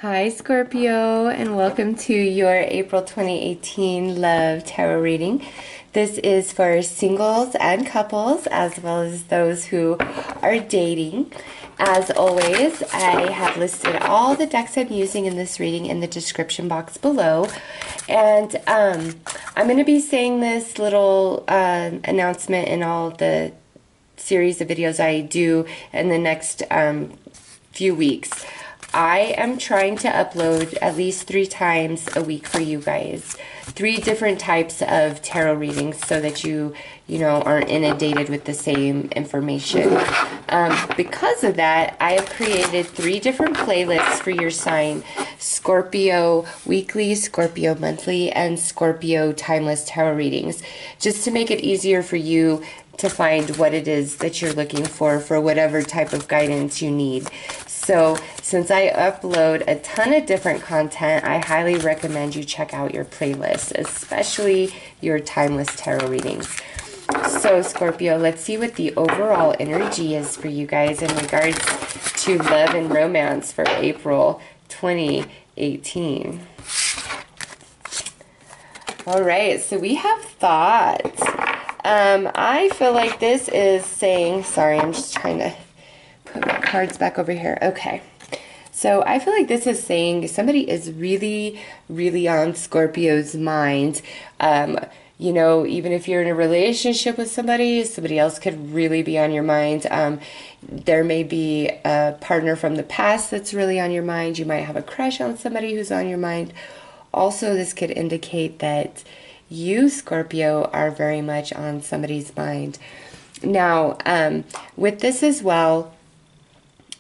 Hi Scorpio, and welcome to your April 2018 Love Tarot reading. This is for singles and couples as well as those who are dating. As always, I have listed all the decks I'm using in this reading in the description box below. And I'm going to be saying this little announcement in all the series of videos I do in the next few weeks. I am trying to upload at least 3 times a week for you guys. 3 different types of tarot readings so that you aren't inundated with the same information. Because of that, I have created 3 different playlists for your sign: Scorpio Weekly, Scorpio Monthly, and Scorpio Timeless Tarot Readings, just to make it easier for you to find what it is that you're looking for whatever type of guidance you need. So since I upload a ton of different content, I highly recommend you check out your playlist, especially your timeless tarot readings. So Scorpio, let's see what the overall energy is for you guys in regards to love and romance for April 2018. All right, so we have thoughts. I feel like this is saying, sorry, I'm just trying to put my cards back over here. Okay. So I feel like this is saying somebody is really, really on Scorpio's mind. Even if you're in a relationship with somebody else could really be on your mind. There may be a partner from the past that's really on your mind. You might have a crush on somebody who's on your mind. Also, this could indicate that you, Scorpio, are very much on somebody's mind. Now, with this as well,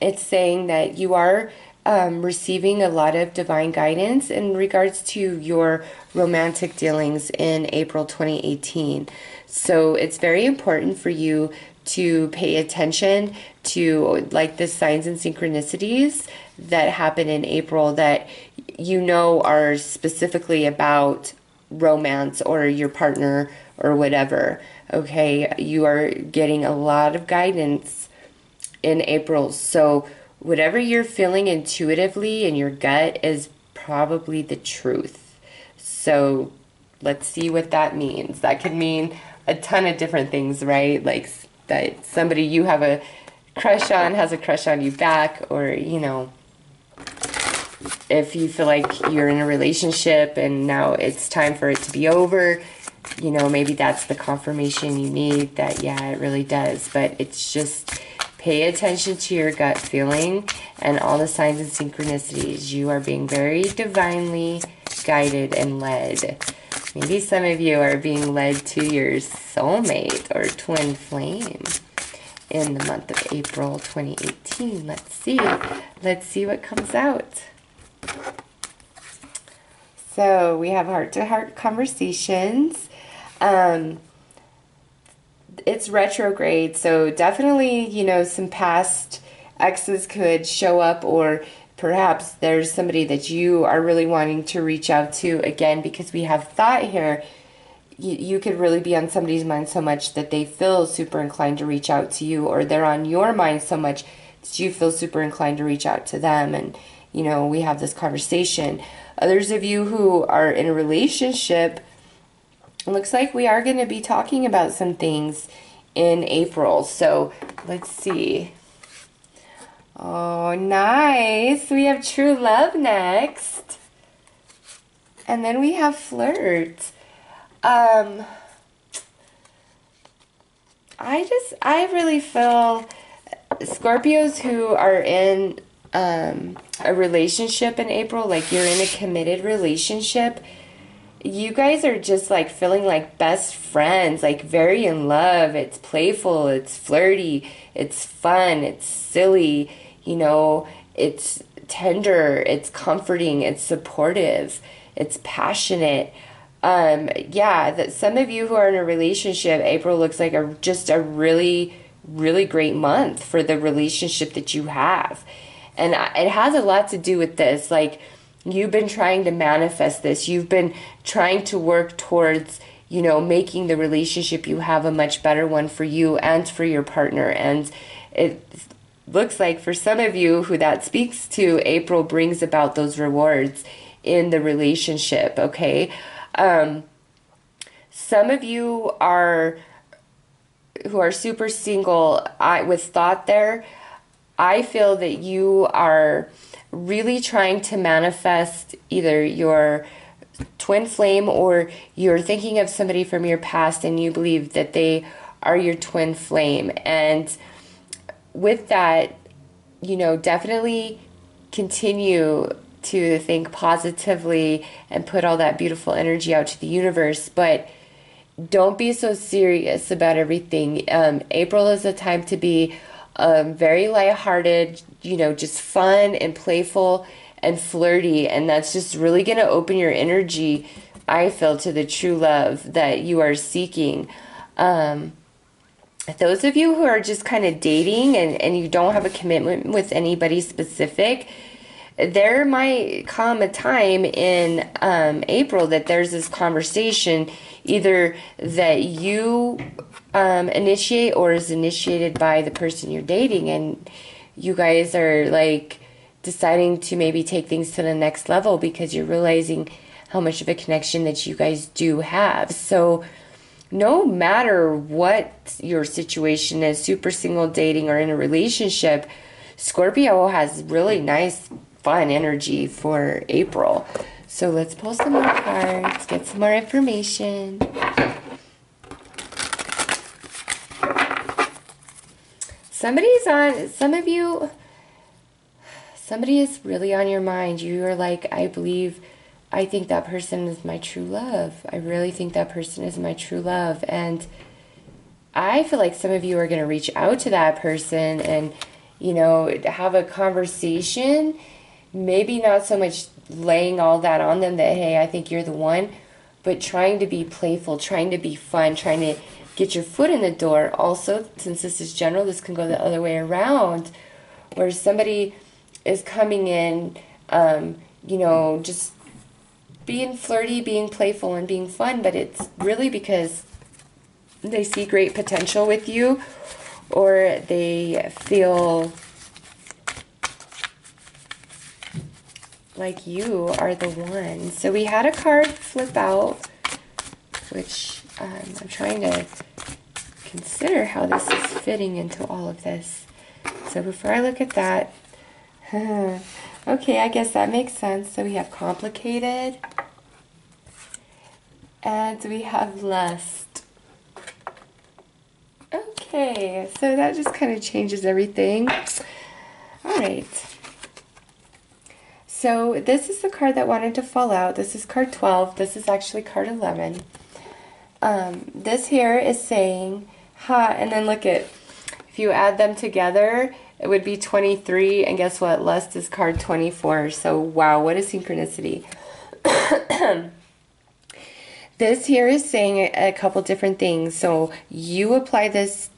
it's saying that you are receiving a lot of divine guidance in regards to your romantic dealings in April 2018. So it's very important for you to pay attention to like the signs and synchronicities that happen in April that are specifically about romance or your partner or whatever. Okay, you are getting a lot of guidance in April. So whatever you're feeling intuitively in your gut is probably the truth. So let's see what that means. That could mean a ton of different things, right? Like that somebody you have a crush on has a crush on you back, or if you feel like you're in a relationship and now it's time for it to be over, maybe that's the confirmation you need that, yeah, it really does. But it's just pay attention to your gut feeling and all the signs and synchronicities. You are being very divinely guided and led. Maybe some of you are being led to your soulmate or twin flame in the month of April 2018. Let's see. Let's see what comes out. So we have heart-to-heart conversations. It's retrograde, so definitely, some past exes could show up, or perhaps there's somebody that you are really wanting to reach out to again, because we have thought here. You could really be on somebody's mind so much that they feel super inclined to reach out to you, or they're on your mind so much that you feel super inclined to reach out to them, and we have this conversation. Others of you who are in a relationship, it looks like we are going to be talking about some things in April. So let's see. Oh, nice. We have true love next. And then we have flirt. I really feel Scorpios who are in a relationship in April, like you're in a committed relationship, you guys are just like feeling like best friends, like very in love. It's playful, it's flirty, it's fun, it's silly, it's tender, it's comforting, it's supportive, it's passionate. That some of you who are in a relationship, April looks like just a really, really great month for the relationship that you have. And it has a lot to do with this. Like, you've been trying to manifest this. You've been trying to work towards, making the relationship you have a much better one for you and for your partner. And looks like for some of you who that speaks to, April brings about those rewards in the relationship, okay? Some of you who are super single, with thought there, I feel that you are really trying to manifest either your twin flame, or you're thinking of somebody from your past and you believe that they are your twin flame. And with that, definitely continue to think positively and put all that beautiful energy out to the universe, but don't be so serious about everything. April is a time to be very lighthearted, just fun and playful and flirty, and that's just really going to open your energy, I feel, to the true love that you are seeking. Those of you who are just kind of dating and you don't have a commitment with anybody specific, there might come a time in April that there's this conversation either that you initiate or is initiated by the person you're dating, and you guys are like deciding to maybe take things to the next level because you're realizing how much of a connection that you guys do have. So no matter what your situation is, super single, dating, or in a relationship, Scorpio has really nice, fun energy for April. So let's pull some more cards, get some more information. Somebody is really on your mind. You are like, I think that person is my true love. I really think that person is my true love. And I feel like some of you are going to reach out to that person and, have a conversation. Maybe not so much laying all that on them that, hey, I think you're the one, but trying to be playful, trying to be fun, trying to get your foot in the door. Also, since this is general, this can go the other way around, where somebody is coming in, just being flirty, being playful, and being fun, but it's really because they see great potential with you, or they feel like you are the one. So we had a card flip out, which I'm trying to consider how this is fitting into all of this. So before I look at that, okay, I guess that makes sense. So we have complicated, and we have lust. Okay, so that just kind of changes everything. All right. So this is the card that wanted to fall out. This is card 12. This is actually card 11. This here is saying, and then look at, if you add them together, it would be 23, and guess what? Lust is card 24. So wow, what a synchronicity. This here is saying a couple different things. So you apply this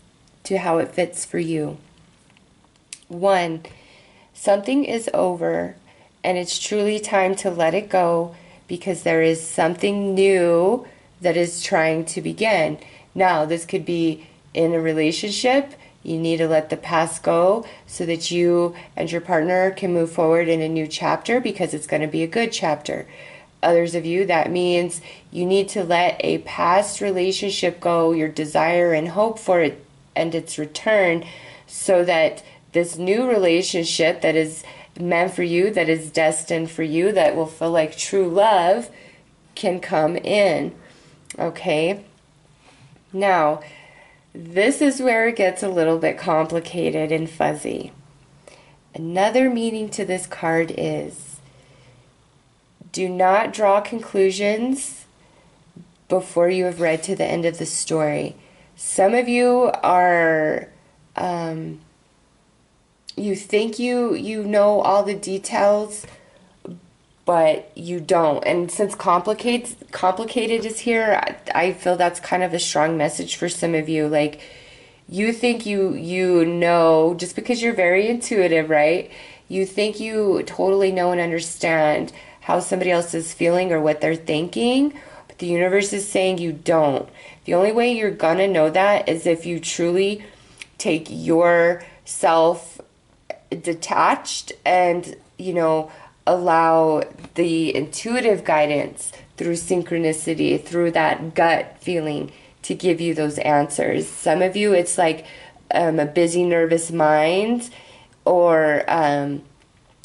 to how it fits for you. 1, something is over, and it's truly time to let it go because there is something new that is trying to begin. Now, this could be in a relationship. You need to let the past go so that you and your partner can move forward in a new chapter because it's going to be a good chapter. Others of you, that means you need to let a past relationship go, your desire and hope for it and its return, so that this new relationship that is meant for you, that is destined for you, that will feel like true love, can come in. Okay? Now, this is where it gets a little bit complicated and fuzzy. Another meaning to this card is, do not draw conclusions before you have read to the end of the story. Some of you are, you think you know all the details, but you don't. And since complicated is here, I feel that's kind of a strong message for some of you. Like, you think you know, just because you're very intuitive, right? You think you totally know and understand how somebody else is feeling or what they're thinking, but the universe is saying you don't. The only way you're gonna know that is if you truly take yourself detached and, you know, allow the intuitive guidance through synchronicity, through that gut feeling to give you those answers. Some of you, it's like a busy, nervous mind, or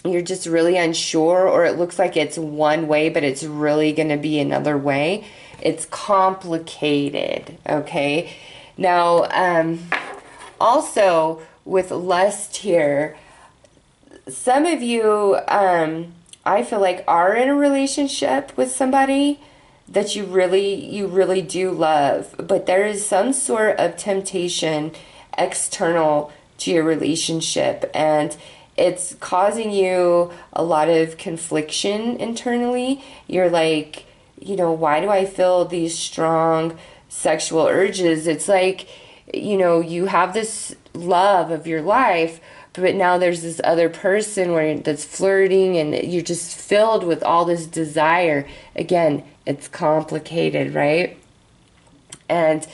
you're just really unsure, or it looks like it's one way, but it's really going to be another way. It's complicated, okay? Now, also with lust here, some of you, I feel like, are in a relationship with somebody that you really do love, but there is some sort of temptation external to your relationship, and it's causing you a lot of confliction internally. You're like, you know, why do I feel these strong sexual urges? It's like, you know, you have this love of your life, but now there's this other person that's flirting, and you're just filled with all this desire. Again, it's complicated, right? And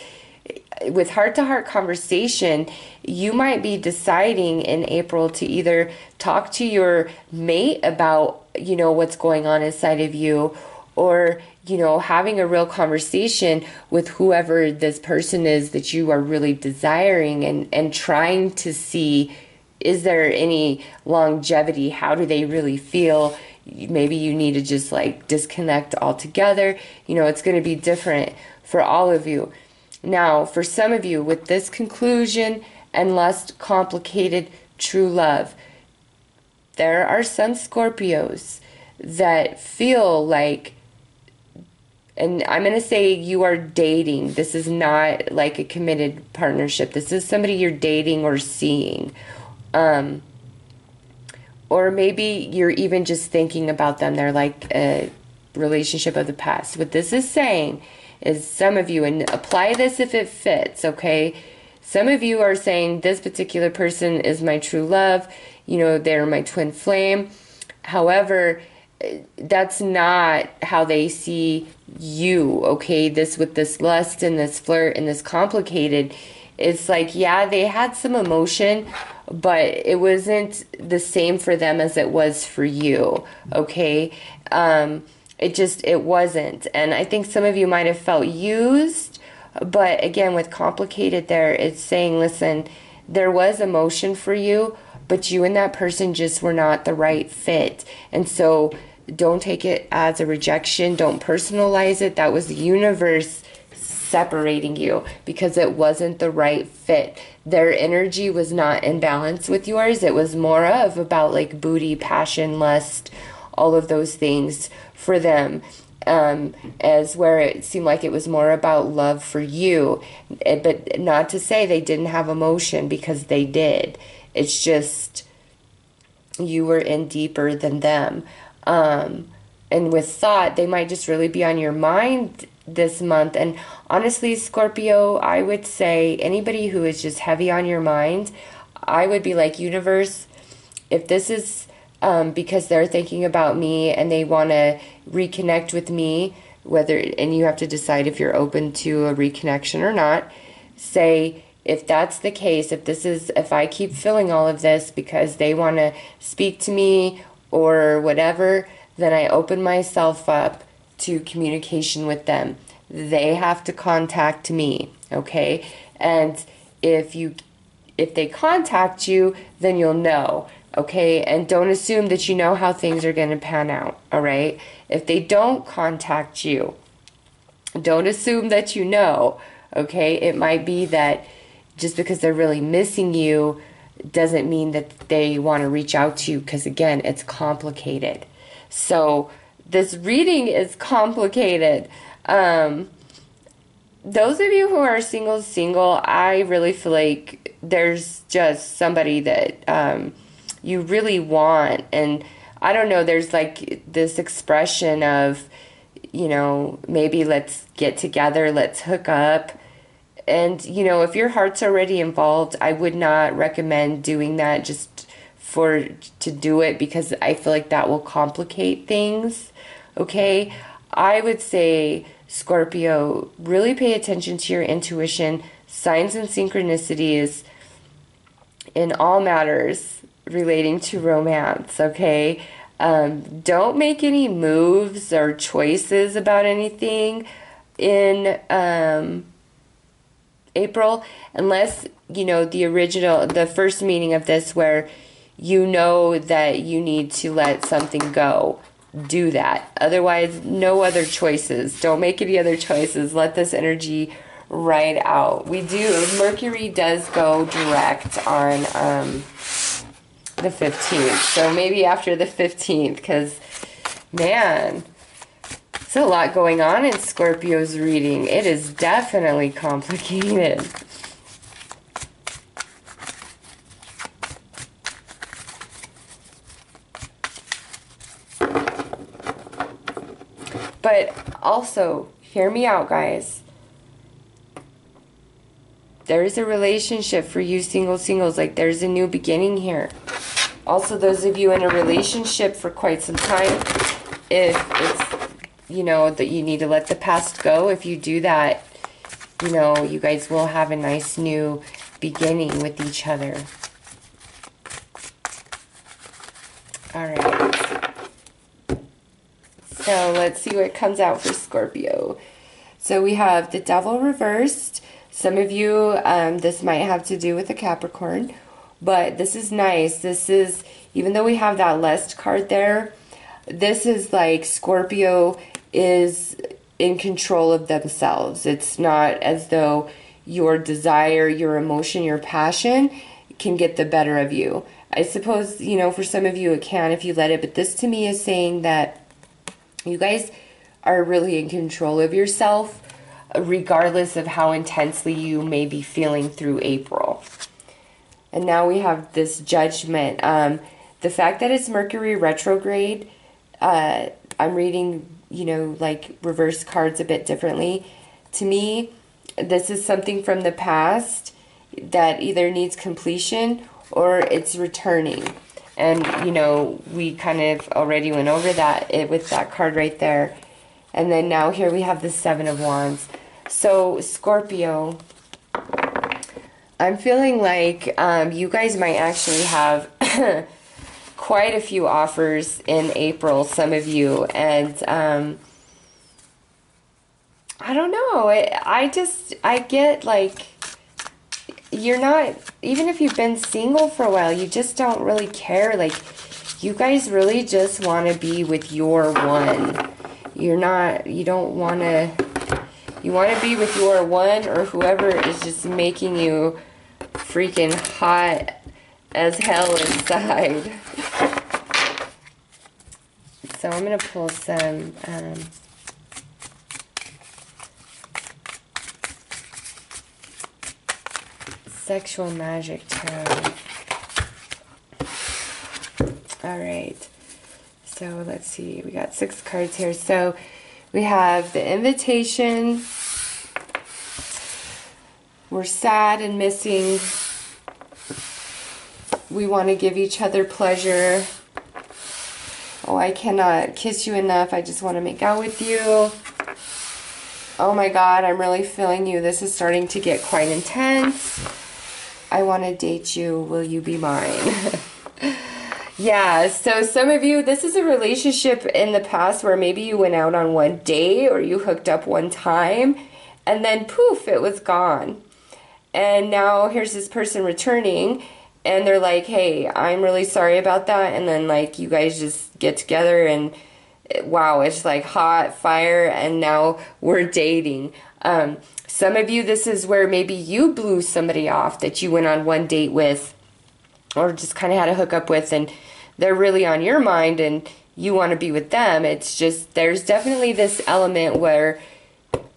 with heart-to-heart conversation, you might be deciding in April to either talk to your mate about, you know, what's going on inside of you, or, you know, having a real conversation with whoever this person is that you are really desiring, and trying to see, is there any longevity? How do they really feel? Maybe you need to just like disconnect altogether. You know, it's going to be different for all of you. Now, for some of you, with this conclusion and lust complicated true love, there are some Scorpios that feel like, and I'm going to say you are dating. This is not like a committed partnership. This is somebody you're dating or seeing. Or maybe you're even just thinking about them. They're like a relationship of the past. What this is saying is, some of you, and apply this if it fits, okay? Some of you are saying, this particular person is my true love. You know, they're my twin flame. However, that's not how they see you, okay? This, with this lust and this flirt and this complicated, it's like, yeah, they had some emotion, but it wasn't the same for them as it was for you, okay? It wasn't. And I think some of you might have felt used, but again, with complicated there, it's saying, listen, there was emotion for you, but you and that person just were not the right fit. And so don't take it as a rejection. Don't personalize it. That was the universe separating you because it wasn't the right fit. Their energy was not in balance with yours. It was more of about like booty, passion, lust, all of those things for them, as where it seemed like it was more about love for you. But not to say they didn't have emotion, because they did. It's just you were in deeper than them. And with thought, they might just really be on your mind this month. And honestly, Scorpio, I would say anybody who is just heavy on your mind, I would be like, universe, if this is because they're thinking about me and they want to reconnect with me, and you have to decide if you're open to a reconnection or not, say, if that's the case, if I keep feeling all of this because they want to speak to me or whatever, then I open myself up to communication with them. They have to contact me, okay? And if they contact you, then you'll know, okay? And don't assume that you know how things are going to pan out, all right? If they don't contact you, don't assume that you know, okay? It might be that just because they're really missing you doesn't mean that they want to reach out to you, because again, it's complicated. So this reading is complicated. Those of you who are single, I really feel like there's just somebody that you really want. And I don't know, there's like this expression of, you know, maybe let's get together, let's hook up. And, you know, if your heart's already involved, I would not recommend doing that just to do it, because I feel like that will complicate things, okay? I would say, Scorpio, really pay attention to your intuition, signs and synchronicities in all matters, relating to romance, okay? Don't make any moves or choices about anything in April, unless, you know, the first meaning of this where you know that you need to let something go. Do that. Otherwise, no other choices. Don't make any other choices. Let this energy ride out. Mercury does go direct on the 15th. So maybe after the 15th, because, man, there's a lot going on in Scorpio's reading. It is definitely complicated. But also, hear me out, guys. There's a relationship for you singles. Like, there's a new beginning here. Also, those of you in a relationship for quite some time, if it's, you know, that you need to let the past go, if you do that, you know, you guys will have a nice new beginning with each other. All right. So let's see what comes out for Scorpio. So we have the Devil reversed. Some of you, this might have to do with a Capricorn, but this is nice. This is, even though we have that lust card there, this is like Scorpio is in control of themselves. It's not as though your desire, your emotion, your passion can get the better of you. I suppose, you know, for some of you it can if you let it, but this to me is saying that you guys are really in control of yourself, regardless of how intensely you may be feeling through April. And now we have this Judgment. The fact that it's Mercury retrograde, I'm reading, you know, like reverse cards a bit differently. To me, this is something from the past that either needs completion or it's returning. And, you know, we kind of already went over that with that card right there. And then now here we have the Seven of Wands. So, Scorpio, I'm feeling like you guys might actually have quite a few offers in April, some of you. And I don't know. I get like, you're not, even if you've been single for a while, you just don't really care. Like, you guys really just want to be with your one. You want to be with your one or whoever is just making you freaking hot as hell inside. So I'm going to pull some Sexual Magic Tarot. All right. So let's see. We got 6 cards here. So we have the Invitation. We're sad and missing. We want to give each other pleasure. Oh, I cannot kiss you enough. I just want to make out with you. Oh my God, I'm really feeling you. This is starting to get quite intense. I want to date you. Will you be mine? Yeah, so some of you, this is a relationship in the past where maybe you went out on one date or you hooked up one time and then poof, it was gone. And now here's this person returning and they're like, hey, I'm really sorry about that. And then like you guys just get together and wow, it's like hot fire and now we're dating. Some of you, this is where maybe you blew somebody off that you went on one date with or just kind of had a hookup with and they're really on your mind and you want to be with them. It's just, there's definitely this element where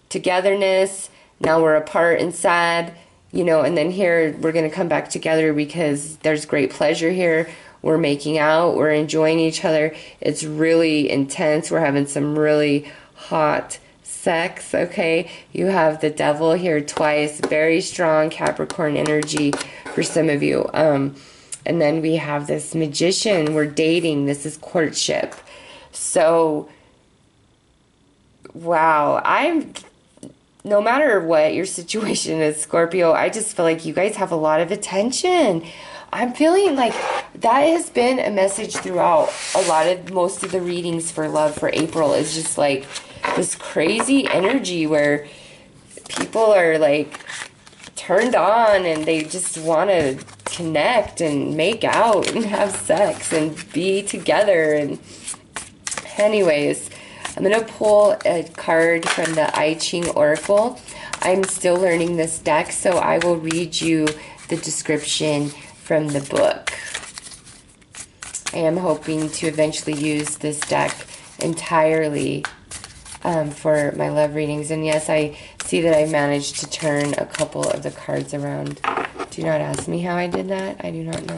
togetherness, now we're apart and sad, you know, and then here we're going to come back together because there's great pleasure here. We're making out, we're enjoying each other. It's really intense. We're having some really hot sex, okay? You have the Devil here twice. Very strong Capricorn energy for some of you. And then we have this Magician. We're dating. This is courtship. So, wow. No matter what your situation is, Scorpio, I just feel like you guys have a lot of attention. I'm feeling like that has been a message throughout most of the readings for love for April, is just like this crazy energy where people are like turned on and they just want to connect and make out and have sex and be together. And anyways, I'm going to pull a card from the I Ching Oracle. I'm still learning this deck, so I will read you the description from the book. I am hoping to eventually use this deck entirely for my love readings. And yes, I see that I managed to turn a couple of the cards around. Do not ask me how I did that. I do not know.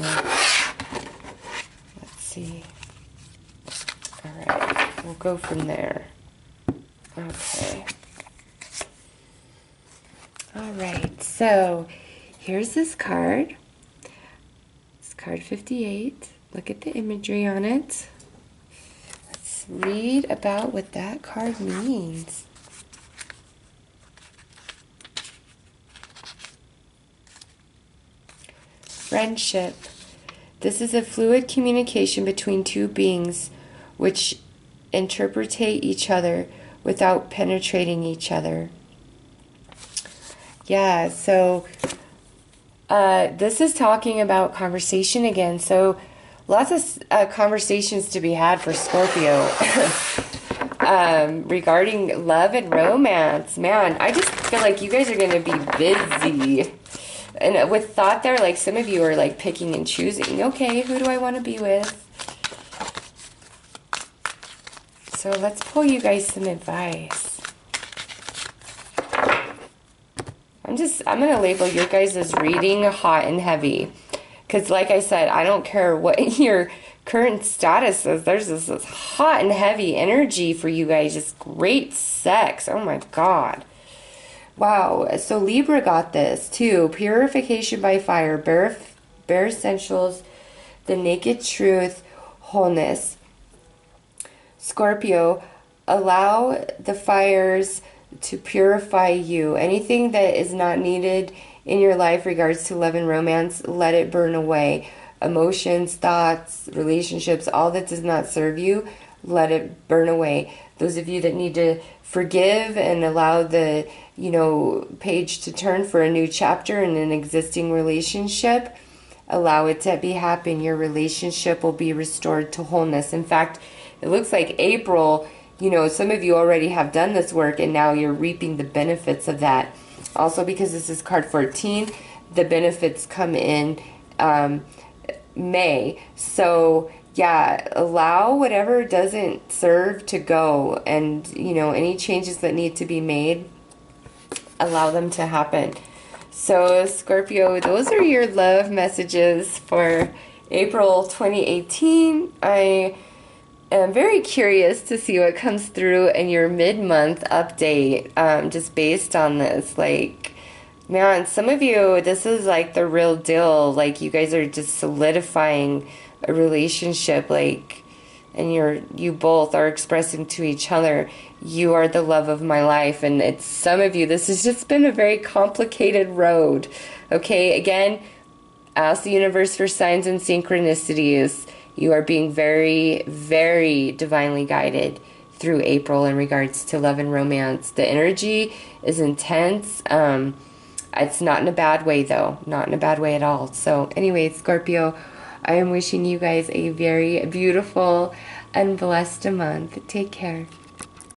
Let's see. Alright, we'll go from there. Okay. Alright, so here's this card. It's card 58. Look at the imagery on it. Let's read about what that card means. Friendship. This is a fluid communication between two beings which interpretate each other without penetrating each other. Yeah, so this is talking about conversation again. So lots of conversations to be had for Scorpio regarding love and romance. Man, I just feel like you guys are going to be busy. And with thought there, like some of you are like picking and choosing. Okay, who do I want to be with? So let's pull you guys some advice. I'm going to label your guys' reading hot and heavy. Because like I said, I don't care what your current status is. There's this hot and heavy energy for you guys. Just great sex. Oh my God. Wow, so Libra got this too. Purification by fire, bare essentials, the naked truth, wholeness. Scorpio, allow the fires to purify you. Anything that is not needed in your life regards to love and romance, let it burn away. Emotions, thoughts, relationships, all that does not serve you, let it burn away. Those of you that need to forgive and allow the page to turn for a new chapter in an existing relationship, allow it to be happen. Your relationship will be restored to wholeness. In fact, it looks like April, some of you already have done this work and now you're reaping the benefits of that. Also, because this is card 14, the benefits come in May. So yeah, allow whatever doesn't serve to go, and any changes that need to be made, allow them to happen. So Scorpio, those are your love messages for April 2018. I am very curious to see what comes through in your mid-month update, just based on this. Like, man, some of you, this is like the real deal. Like, you guys are just solidifying a relationship, like, and you both are expressing to each other, you are the love of my life. And it's some of you, this has just been a very complicated road. Okay, again, ask the universe for signs and synchronicities. You are being very, very divinely guided through April in regards to love and romance. The energy is intense. It's not in a bad way, though. Not in a bad way at all. So anyway, Scorpio, I am wishing you guys a very beautiful and blessed month. Take care.